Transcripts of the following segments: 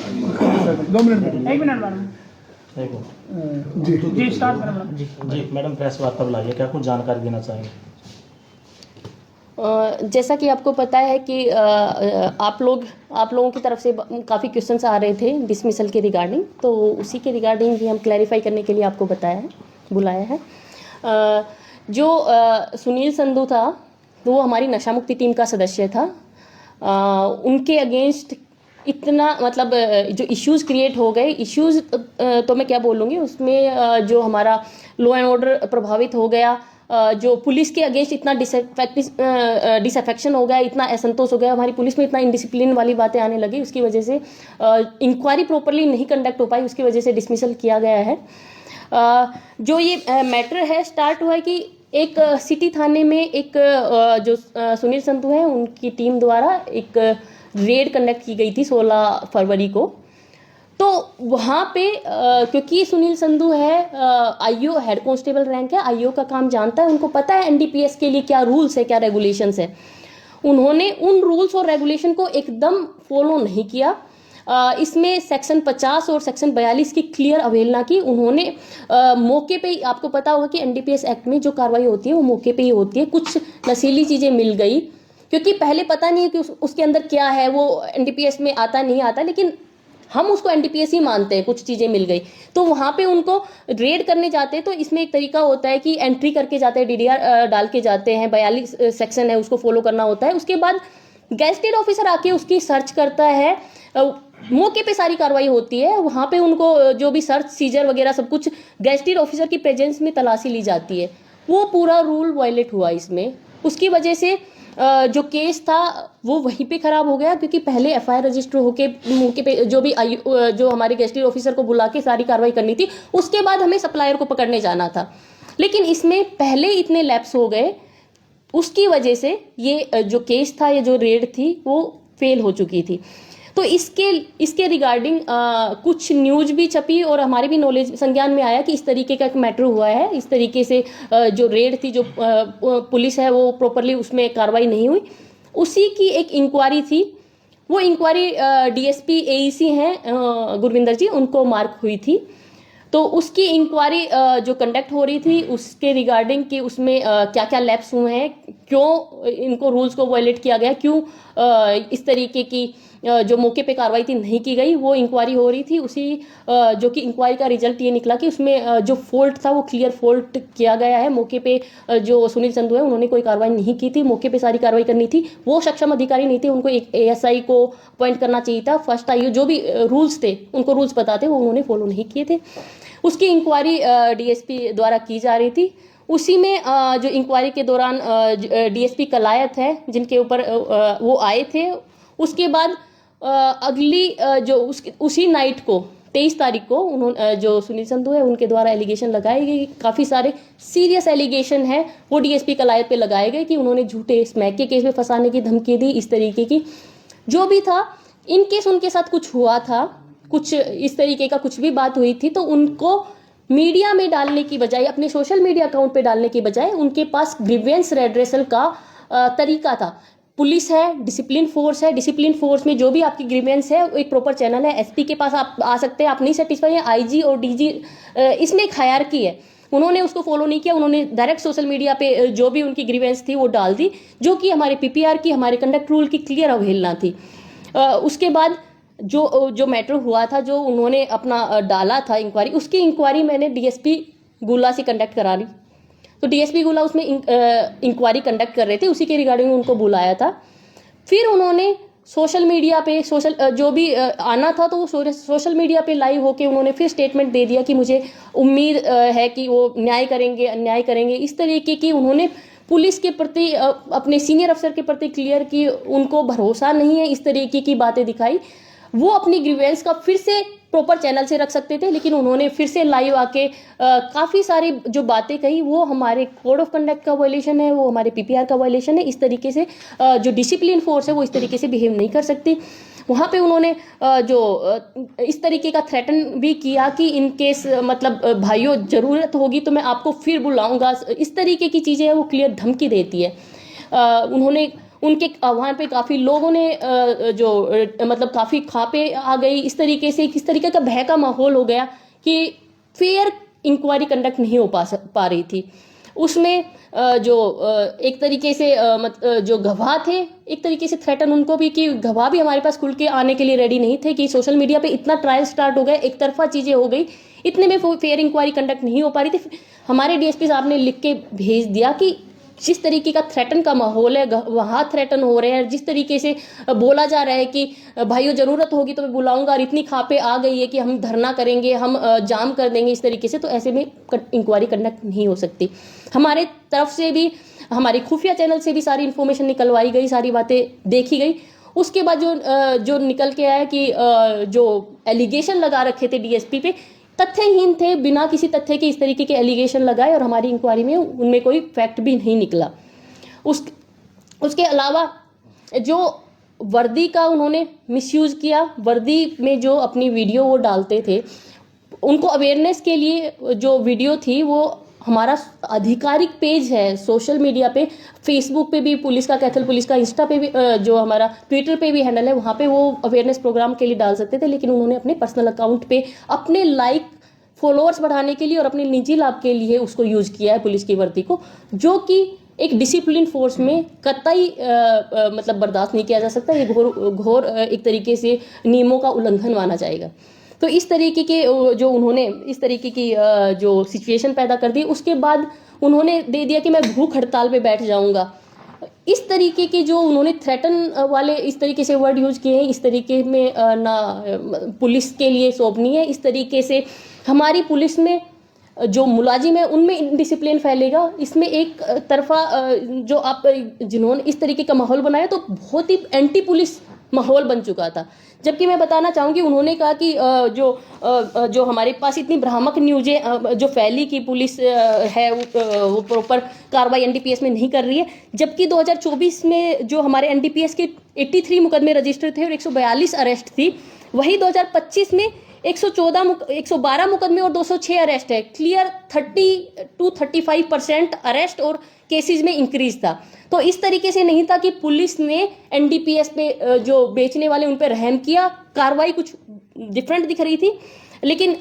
2 minute, 1 minute madam. जी start करें madam. जी madam, press वार्ता बुलाइए, क्या कुछ जानकारी देना चाहेंगे? जैसा कि आपको पता है कि आप लोगों की तरफ से काफ़ी क्वेश्चंस आ रहे थे डिसमिसल के रिगार्डिंग, तो उसी के रिगार्डिंग भी हम क्लैरिफाई करने के लिए आपको बुलाया है। जो सुनील संधू था वो हमारी नशा मुक्ति टीम का सदस्य था। उनके अगेंस्ट इतना मतलब जो इश्यूज़ क्रिएट हो गए, इश्यूज़ तो मैं क्या बोलूँगी उसमें, जो हमारा लॉ एंड ऑर्डर प्रभावित हो गया, जो पुलिस के अगेंस्ट इतना डिसअफेक्शन हो गया, इतना असंतोष हो गया, हमारी पुलिस में इतना इनडिसिप्लिन वाली बातें आने लगी, उसकी वजह से इंक्वायरी प्रॉपरली नहीं कंडक्ट हो पाई, उसकी वजह से डिसमिसल किया गया है। जो ये मैटर है स्टार्ट हुआ है कि एक सिटी थाने में एक जो सुनील संधू है उनकी टीम द्वारा एक रेड कंडक्ट की गई थी 16 फरवरी को। तो वहाँ पे क्योंकि सुनील संधू है आईओ हेड कांस्टेबल रैंक है, आईओ का काम जानता है, उनको पता है एनडीपीएस के लिए क्या रूल्स है, क्या रेगुलेशंस है। उन्होंने उन रूल्स और रेगुलेशन को एकदम फॉलो नहीं किया। इसमें सेक्शन 50 और सेक्शन 42 की क्लियर अवहेलना की उन्होंने। मौके पे ही आपको पता होगा कि एनडीपीएस एक्ट में जो कार्रवाई होती है वो मौके पे ही होती है। कुछ नशीली चीज़ें मिल गई, क्योंकि पहले पता नहीं है कि उसके अंदर क्या है, वो एनडीपीएस में आता नहीं आता, लेकिन हम उसको एनडीपीएस ही मानते हैं। कुछ चीज़ें मिल गई तो वहाँ पे उनको रेड करने जाते हैं, तो इसमें एक तरीका होता है कि एंट्री करके जाते हैं, डीडीआर डाल के जाते हैं, 42 सेक्शन है उसको फॉलो करना होता है। उसके बाद गैजेटेड ऑफिसर आके उसकी सर्च करता है, मौके पे सारी कार्रवाई होती है, वहाँ पे उनको जो भी सर्च सीजर वगैरह सब कुछ गैजेटेड ऑफिसर की प्रेजेंस में तलाशी ली जाती है। वो पूरा रूल वायलेट हुआ इसमें, उसकी वजह से जो केस था वो वहीं पे खराब हो गया, क्योंकि पहले एफआईआर रजिस्टर होके मौके पे जो भी जो हमारे गैजेटेड ऑफिसर को बुला के सारी कार्रवाई करनी थी, उसके बाद हमें सप्लायर को पकड़ने जाना था, लेकिन इसमें पहले इतने लैप्स हो गए, उसकी वजह से ये जो केस था, ये जो रेड थी वो फेल हो चुकी थी। तो इसके रिगार्डिंग कुछ न्यूज भी छपी और हमारे भी नॉलेज संज्ञान में आया कि इस तरीके का एक मैटर हुआ है। इस तरीके से जो रेड थी, जो पुलिस है वो प्रॉपरली उसमें कार्रवाई नहीं हुई, उसी की एक इंक्वायरी थी। वो इंक्वायरी डीएसपी एईसी हैं गुरविंदर जी, उनको मार्क हुई थी। तो उसकी इंक्वायरी जो कंडक्ट हो रही थी उसके रिगार्डिंग कि उसमें क्या क्या लैप्स हुए हैं, क्यों इनको रूल्स को वायलेट किया गया, क्यों इस तरीके की जो मौके पे कार्रवाई थी नहीं की गई, वो इंक्वायरी हो रही थी। उसी जो कि इंक्वायरी का रिजल्ट ये निकला कि उसमें जो फॉल्ट था वो क्लियर फॉल्ट किया गया है। मौके पे जो सुनील संधू है उन्होंने कोई कार्रवाई नहीं की थी, मौके पे सारी कार्रवाई करनी थी, वो सक्षम अधिकारी नहीं थे, उनको एक एएसआई को अपॉइंट करना चाहिए था। फर्स्ट आईओ जो भी रूल्स थे, उनको रूल्स पता थे, वो उन्होंने फॉलो नहीं किए थे। उसकी इंक्वायरी डीएसपी द्वारा की जा रही थी। उसी में जो इंक्वायरी के दौरान डीएसपी कलायत है जिनके ऊपर वो आए थे, उसके बाद अगली जो उसी नाइट को 23 तारीख को उन्होंने जो सुनील संधू है उनके द्वारा एलिगेशन लगाए गए, काफ़ी सारे सीरियस एलिगेशन है वो डीएसपी कलायत पे लगाए गए कि उन्होंने झूठे स्मैक के केस में फंसाने की धमकी दी। इस तरीके की जो भी था, इन केस उनके साथ कुछ हुआ था, कुछ इस तरीके का कुछ भी बात हुई थी, तो उनको मीडिया में डालने की बजाय, अपने सोशल मीडिया अकाउंट पे डालने की बजाय उनके पास ग्रीवेंस रेड्रेसल का तरीका था। पुलिस है, डिसिप्लिन फोर्स है, डिसिप्लिन फोर्स में जो भी आपकी ग्रीवेंस है एक प्रॉपर चैनल है, एसपी के पास आप आ सकते हैं। आप नहीं सेटिस्फाई है, आईजी और डीजी, इसमें एक हायरार्की है, उन्होंने उसको फॉलो नहीं किया, उन्होंने डायरेक्ट सोशल मीडिया पे जो भी उनकी ग्रीवेंस थी वो डाल दी, जो कि हमारे पीपीआर की, हमारे कंडक्ट रूल की क्लियर अवहेलना थी। उसके बाद जो मैटर हुआ था, जो उन्होंने अपना डाला था इंक्वायरी, उसकी इंक्वायरी मैंने डीएसपी गुला से कंडक्ट करा ली। तो डीएसपी गुला उसमें इंक्वायरी कंडक्ट कर रहे थे, उसी के रिगार्डिंग उनको बुलाया था। फिर उन्होंने सोशल मीडिया पे जो भी आना था तो वो सोशल मीडिया पे लाइव होके उन्होंने फिर स्टेटमेंट दे दिया कि मुझे उम्मीद है कि वो न्याय करेंगे, अन्याय करेंगे। इस तरीके की उन्होंने पुलिस के प्रति, अपने सीनियर अफसर के प्रति क्लियर की उनको भरोसा नहीं है, इस तरीके की बातें दिखाई। वो अपनी ग्रीवेंस का फिर से प्रॉपर चैनल से रख सकते थे, लेकिन उन्होंने फिर से लाइव आके काफ़ी सारी जो बातें कही वो हमारे कोड ऑफ कंडक्ट का वायलेशन है, वो हमारे पीपीआर का वायलेशन है। इस तरीके से जो डिसिप्लिन फोर्स है वो इस तरीके से बिहेव नहीं कर सकती। वहाँ पे उन्होंने इस तरीके का थ्रेटन भी किया कि इन केस मतलब भाइयों ज़रूरत होगी तो मैं आपको फिर बुलाऊंगा, इस तरीके की चीज़ें वो क्लियर धमकी देती है। उन्होंने उनके वहाँ पे काफ़ी लोगों ने मतलब काफ़ी खापे आ गई, इस तरीके से किस तरीके का भय का माहौल हो गया कि फेयर इंक्वायरी कंडक्ट नहीं हो पा रही थी। उसमें एक तरीके से जो गवाह थे, एक तरीके से थ्रेटन उनको भी कि गवाह भी हमारे पास खुल के आने के लिए रेडी नहीं थे, कि सोशल मीडिया पे इतना ट्रायल स्टार्ट हो गया, एक तरफा चीज़ें हो गई, इतने में फेयर इंक्वायरी कंडक्ट नहीं हो पा रही थी। हमारे डीएसपी साहब ने लिख के भेज दिया कि जिस तरीके का थ्रेटन का माहौल है, वहाँ थ्रेटन हो रहे हैं, जिस तरीके से बोला जा रहा है कि भाइयों ज़रूरत होगी तो मैं बुलाऊंगा, और इतनी खापे आ गई है कि हम धरना करेंगे, हम जाम कर देंगे, इस तरीके से, तो ऐसे में इंक्वायरी कंडक्ट नहीं हो सकती। हमारे तरफ से भी, हमारी खुफिया चैनल से भी सारी इन्फॉर्मेशन निकलवाई गई, सारी बातें देखी गई। उसके बाद जो निकल के आया कि जो एलिगेशन लगा रखे थे डीएसपी पे, तथ्यहीन थे, बिना किसी तथ्य के इस तरीके के एलिगेशन लगाए, और हमारी इंक्वायरी में उनमें कोई फैक्ट भी नहीं निकला। उसके अलावा जो वर्दी का उन्होंने मिसयूज किया, वर्दी में जो अपनी वीडियो वो डालते थे, उनको अवेयरनेस के लिए जो वीडियो थी वो हमारा आधिकारिक पेज है सोशल मीडिया पे, फेसबुक पे भी पुलिस का, कैथल पुलिस का, इंस्टा पे भी, जो हमारा ट्विटर पे भी हैंडल है, वहाँ पे वो अवेयरनेस प्रोग्राम के लिए डाल सकते थे, लेकिन उन्होंने अपने पर्सनल अकाउंट पे अपने लाइक फॉलोअर्स बढ़ाने के लिए और अपने निजी लाभ के लिए उसको यूज किया है पुलिस की वर्दी को, जो कि एक डिसिप्लिन फोर्स में कतई मतलब बर्दाश्त नहीं किया जा सकता। ये घोर एक तरीके से नियमों का उल्लंघन माना जाएगा। तो इस तरीके के जो उन्होंने इस तरीके की जो सिचुएशन पैदा कर दी, उसके बाद उन्होंने दे दिया कि मैं भूख हड़ताल पे बैठ जाऊंगा। इस तरीके के जो उन्होंने थ्रेटन वाले इस तरीके से वर्ड यूज किए हैं, इस तरीके में ना पुलिस के लिए शोभनीय है। इस तरीके से हमारी पुलिस में जो मुलाजिम है उनमें इनडिसिप्लिन फैलेगा। इसमें एक तरफा जो आप जिन्होंने इस तरीके का माहौल बनाया, तो बहुत ही एंटी पुलिस माहौल बन चुका था। जबकि मैं बताना चाहूँगी, उन्होंने कहा कि जो हमारे पास इतनी भ्रामक न्यूज़ें जो फैली कि पुलिस है वो प्रॉपर कार्रवाई एनडीपीएस में नहीं कर रही है, जबकि 2024 में जो हमारे एनडीपीएस के 83 मुकदमे रजिस्टर थे और 142 अरेस्ट थी, वही 2025 में 112 मुकदमे और 206 अरेस्ट है। क्लियर 30 to 35% अरेस्ट और केसेस में इंक्रीज था। तो इस तरीके से नहीं था कि पुलिस ने एनडीपीएस पे जो बेचने वाले उन पे रहम किया, कार्रवाई कुछ डिफरेंट दिख रही थी, लेकिन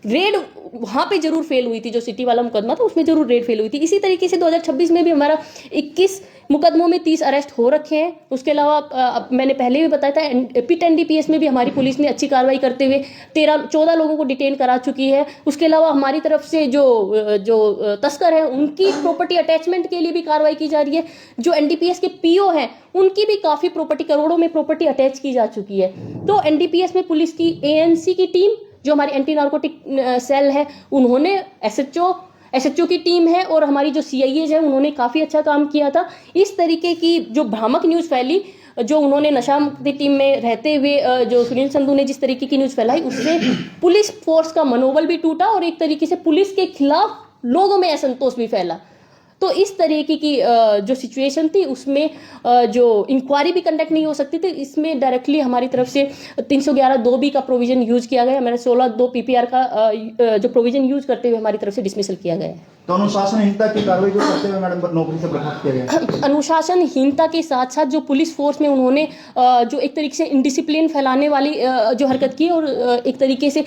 रेड वहाँ पे जरूर फेल हुई थी। जो सिटी वाला मुकदमा था उसमें जरूर रेड फेल हुई थी। इसी तरीके से 2026 में भी हमारा 21 मुकदमों में 30 अरेस्ट हो रखे हैं। उसके अलावा मैंने पहले भी बताया था, पिट एनडीपीएस में भी हमारी पुलिस ने अच्छी कार्रवाई करते हुए 14 लोगों को डिटेन करा चुकी है। उसके अलावा हमारी तरफ से जो तस्कर है उनकी प्रॉपर्टी अटैचमेंट के लिए भी कार्रवाई की जा रही है। जो एनडीपीएस के पीओ हैं उनकी भी काफ़ी प्रॉपर्टी, करोड़ों में प्रॉपर्टी अटैच की जा चुकी है। तो एनडीपीएस में पुलिस की एएनसी की टीम, जो हमारी एंटी नार्कोटिक सेल है, उन्होंने एसएचओ की टीम है, और हमारी जो सीआईएज है उन्होंने काफ़ी अच्छा काम किया था। इस तरीके की जो भ्रामक न्यूज़ फैली, जो उन्होंने नशा मुक्ति टीम में रहते हुए जो सुनील संधू ने जिस तरीके की न्यूज़ फैलाई, उससे पुलिस फोर्स का मनोबल भी टूटा और एक तरीके से पुलिस के खिलाफ लोगों में असंतोष भी फैला। तो इस तरीके की जो सिचुएशन थी उसमें जो इंक्वायरी भी कंडक्ट नहीं हो सकती थी। इसमें डायरेक्टली हमारी तरफ से 311(2)B का प्रोविजन यूज किया गया। मैंने 16(2) PPR का जो प्रोविजन यूज करते हुए हमारी तरफ से डिसमिसल किया गया है। तो अनुशासनहीनता की कार्रवाई जो करते हुए मैडम नौकरी से बर्खास्त किया गया। अनुशासनहीनता के साथ साथ जो पुलिस फोर्स में उन्होंने जो एक तरीके से इनडिसिप्लिन फैलाने वाली जो हरकत की, और एक तरीके से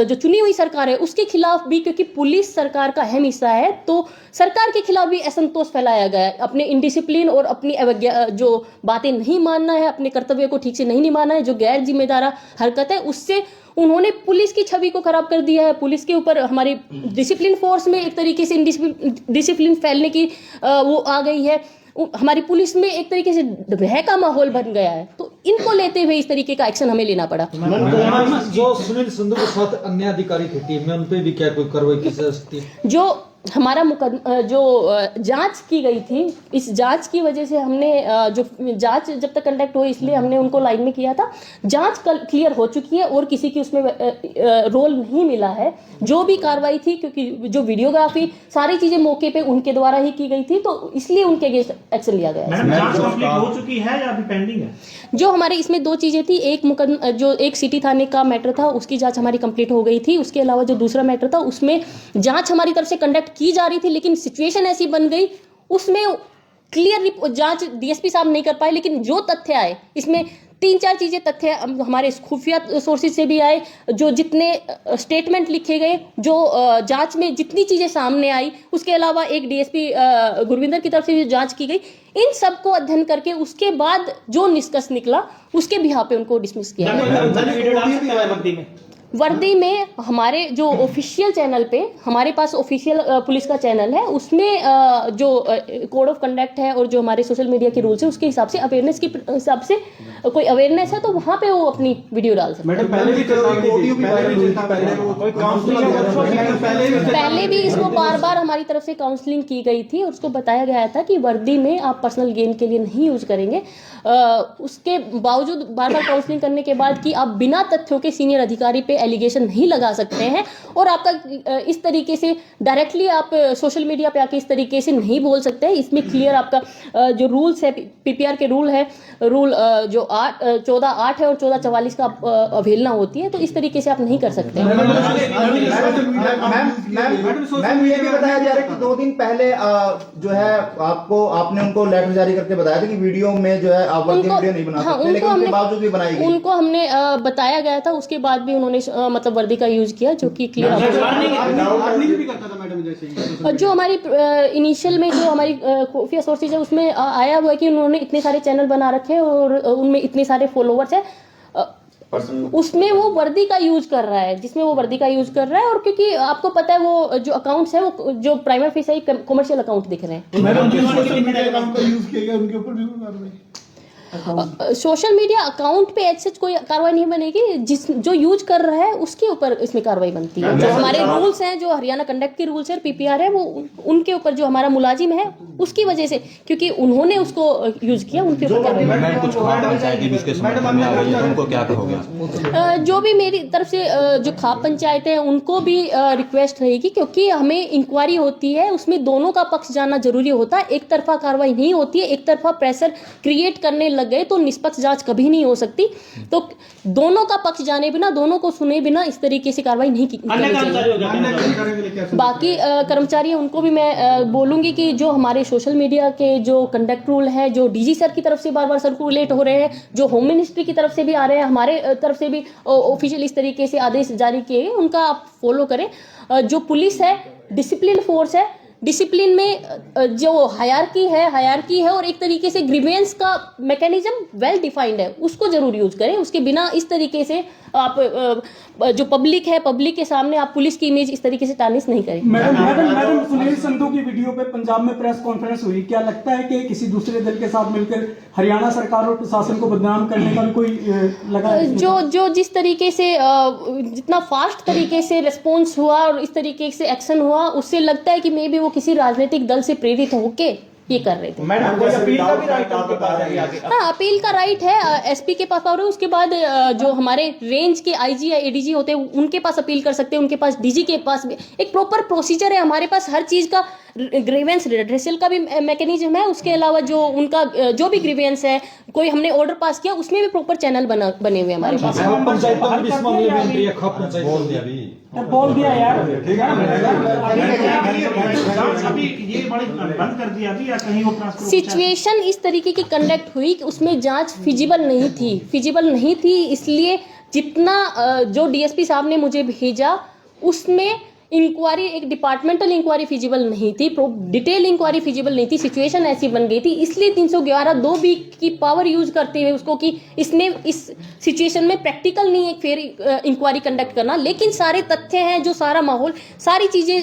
जो चुनी हुई सरकार है उसके खिलाफ भी, क्योंकि पुलिस सरकार का अहम हिस्सा है, तो सरकार के खिलाफ भी असंतोष फैलाया गया है। अपने इनडिसिप्लिन और अपनी जो बातें नहीं मानना है, अपने कर्तव्य को ठीक से नहीं निभाना है, जो गैर जिम्मेदार हरकत है, उससे उन्होंने पुलिस की छवि को खराब कर दिया है। पुलिस के ऊपर हमारी डिसिप्लिन फोर्स में एक तरीके से डिसिप्लिन फैलने की वो आ गई है। हमारी पुलिस में एक तरीके से भय का माहौल बन गया है। तो इनको लेते हुए इस तरीके का एक्शन हमें लेना पड़ा। जो सुनील संधू के साथ अन्य अधिकारी थे टीम में, उन पे भी क्या कोई कार्रवाई की जा सकती है? जो हमारा मुकदमा जो जांच की गई थी, इस जांच की वजह से हमने जो जांच जब तक कंडक्ट हुई, इसलिए हमने उनको लाइन में किया था। जांच क्लियर हो चुकी है और किसी की उसमें रोल नहीं मिला है। जो भी कार्रवाई थी, क्योंकि जो वीडियोग्राफी सारी चीजें मौके पे उनके द्वारा ही की गई थी, तो इसलिए उनके अगेंस्ट एक्शन लिया गया। मैडम, जांच कंप्लीट हो चुकी है या अभी पेंडिंग है? जो हमारे इसमें दो चीजें थी, एक मुकदमा जो एक सिटी थाने का मैटर था उसकी जांच हमारी कंप्लीट हो गई थी। उसके अलावा जो दूसरा मैटर था उसमें जांच हमारी तरफ से कंडक्ट की जा रही थी, लेकिन सिचुएशन ऐसी बन गई उसमें क्लियर जांच डीएसपी साहब नहीं कर पाए, लेकिन जो तथ्य आए इसमें 3-4 चीजें तथ्य हमारे खुफिया सोर्सेज से भी आए, जो जितने स्टेटमेंट लिखे गए, जो जांच में जितनी चीजें सामने आई, उसके अलावा एक डीएसपी गुरविंदर की तरफ से भी जांच की गई, इन सब को अध्ययन करके उसके बाद जो निष्कर्ष निकला उसके बिहाफ पे उनको डिसमिस किया गया। वर्दी में हमारे जो ऑफिशियल चैनल पे, हमारे पास ऑफिशियल पुलिस का चैनल है, उसमें जो कोड ऑफ कंडक्ट है और जो हमारे सोशल मीडिया के रूल्स है उसके हिसाब से, अवेयरनेस के हिसाब से कोई अवेयरनेस है तो वहाँ पे वो अपनी वीडियो डाल सकते हैं। पहले भी इसको बार बार हमारी तरफ से काउंसलिंग की गई थी और उसको बताया गया था कि वर्दी में आप पर्सनल गेन के लिए नहीं यूज करेंगे। उसके बावजूद बार बार काउंसलिंग करने के बाद कि आप बिना तथ्यों के सीनियर अधिकारी पे एलिगेशन नहीं लगा सकते हैं और आपका इस तरीके से डायरेक्टली आप सोशल मीडिया पे आके इस तरीके से नहीं बोल सकते हैं। इसमें क्लियर आपका जो रूल्स है, पीपीआर के रूल है, रूल जो 14(8) है और 14(44) का अवहेलना होती है, तो इस तरीके से आप नहीं कर सकते। मैम ये भी बताया जा रहा है कि 2 दिन पहले जो है आपने उनको लेटर जारी करके बताया था कि वीडियो में जो है आप वीडियो नहीं बना सकते, लेकिन उसके बावजूद भी बनाई गई। उनको हमने बताया गया था, उसके बाद भी उन्होंने मतलब वर्दी का यूज किया, जो कि क्लियर जो हमारी इनिशियल में जो हमारी खुफिया सोर्सेज है उसमें आया हुआ है कि उन्होंने इतने सारे चैनल बना रखे हैं और उनमें इतने सारे फॉलोवर्स है, उसमें वो वर्दी का यूज कर रहा है, जिसमें वो वर्दी का यूज कर रहा है। और क्योंकि आपको पता है वो जो अकाउंट्स है वो जो प्राइमरी फीस है कमर्शियल अकाउंट दिख रहे हैं। सोशल मीडिया अकाउंट पे ऐसे कोई कार्रवाई नहीं बनेगी, जो यूज कर रहा है उसके ऊपर इसमें कार्रवाई बनती है। जो हमारे रूल्स हैं, जो हरियाणा कंडक्ट के रूल्स है, पीपीआर है, वो उनके ऊपर जो हमारा मुलाजिम है उसकी वजह से, क्योंकि उन्होंने उसको यूज किया, उनके ऊपर कार्रवाई। जो भी मेरी तरफ से जो खाप पंचायत है उनको भी रिक्वेस्ट रहेगी, क्योंकि हमें इंक्वायरी होती है, उसमें दोनों का पक्ष जानना जरूरी होता है। एक तरफा कार्रवाई नहीं होती है, एक तरफा प्रेशर क्रिएट करने लग गए तो निष्पक्ष जांच कभी नहीं हो सकती। तो दोनों का पक्ष जाने बिना, दोनों को सुने बिना इस तरीके से कार्रवाई नहीं की चाहिए। बाकी कर्मचारी उनको भी मैं बोलूंगी कि जो हमारे सोशल मीडिया के जो कंडक्ट रूल है, जो डीजी सर की तरफ से बार बार सर्कुलेट हो रहे हैं, जो होम मिनिस्ट्री की तरफ से भी आ रहे हैं, हमारे तरफ से भी ऑफिशियल इस तरीके से आदेश जारी किए, उनका आप फॉलो करें। जो पुलिस है डिसिप्लिन फोर्स है, डिसिप्लिन में जो हायरार्की है और एक तरीके से ग्रीवेंस का मैकेनिज्म वेल डिफाइंड है, उसको जरूर यूज करें। उसके बिना इस तरीके से आप जो पब्लिक है, पब्लिक के सामने आप पुलिस की इमेज इस तरीके से टार्निश नहीं करें। मैडम सुनील संधू की वीडियो पे पंजाब में प्रेस कॉन्फ्रेंस हुई, क्या लगता है कि किसी दूसरे दल के साथ मिलकर हरियाणा सरकार और प्रशासन को बदनाम करने का भी कोई लगा? जो जिस तरीके से जितना फास्ट तरीके से रिस्पॉन्स हुआ और इस तरीके से एक्शन हुआ, उससे लगता है कि मे बी वो किसी राजनीतिक दल से प्रेरित होके ये कर रहे थे। मैडम कोई अपील का भी राइट आपके पास है आगे? हाँ, अपील का राइट है, एसपी के पास और उसके बाद जो हमारे रेंज के आईजी या एडीजी होते हैं उनके पास अपील कर सकते हैं, उनके पास डीजी के पास भी एक प्रॉपर प्रोसीजर है हमारे पास, हर चीज का ग्रीवेंस रिड्रेसल का भी मैकेनिज्म है। उसके अलावा जो उनका जो भी ग्रीवेंस है, कोई हमने ऑर्डर पास किया उसमें भी प्रॉपर चैनल बने हुए हमारे पास। बोल दिया यार, अभी ये बंद कर दिया अभी, या कहीं वो सिचुएशन इस तरीके की कंडक्ट हुई कि उसमें जांच फिजिबल नहीं थी, इसलिए जितना जो डीएसपी साहब ने मुझे भेजा उसमें इंक्वायरी, एक डिपार्टमेंटल इंक्वायरी फिजिबल नहीं थी, डिटेल इंक्वायरी फिजिबल नहीं थी, सिचुएशन ऐसी बन गई थी, इसलिए 311(2)B की पावर यूज करते हुए उसको कि इसने इस सिचुएशन में प्रैक्टिकल नहीं है फिर इंक्वायरी कंडक्ट करना, लेकिन सारे तथ्य हैं, जो सारा माहौल, सारी चीजें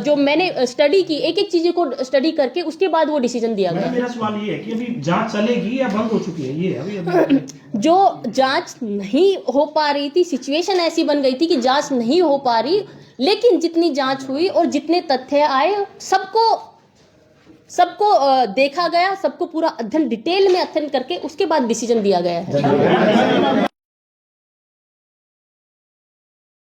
जो मैंने स्टडी की, एक एक चीजों को स्टडी करके उसके बाद वो डिसीजन दिया गया। मेरा सवाल ये है कि अभी जांच चलेगी या बंद हो चुकी है? ये अभी जो जांच नहीं हो पा रही थी, सिचुएशन ऐसी बन गई थी कि जांच नहीं हो पा रही, लेकिन जितनी जांच हुई और जितने तथ्य आए सबको देखा गया, सबको पूरा अध्ययन डिटेल में अध्ययन करके उसके बाद डिसीजन दिया गया है।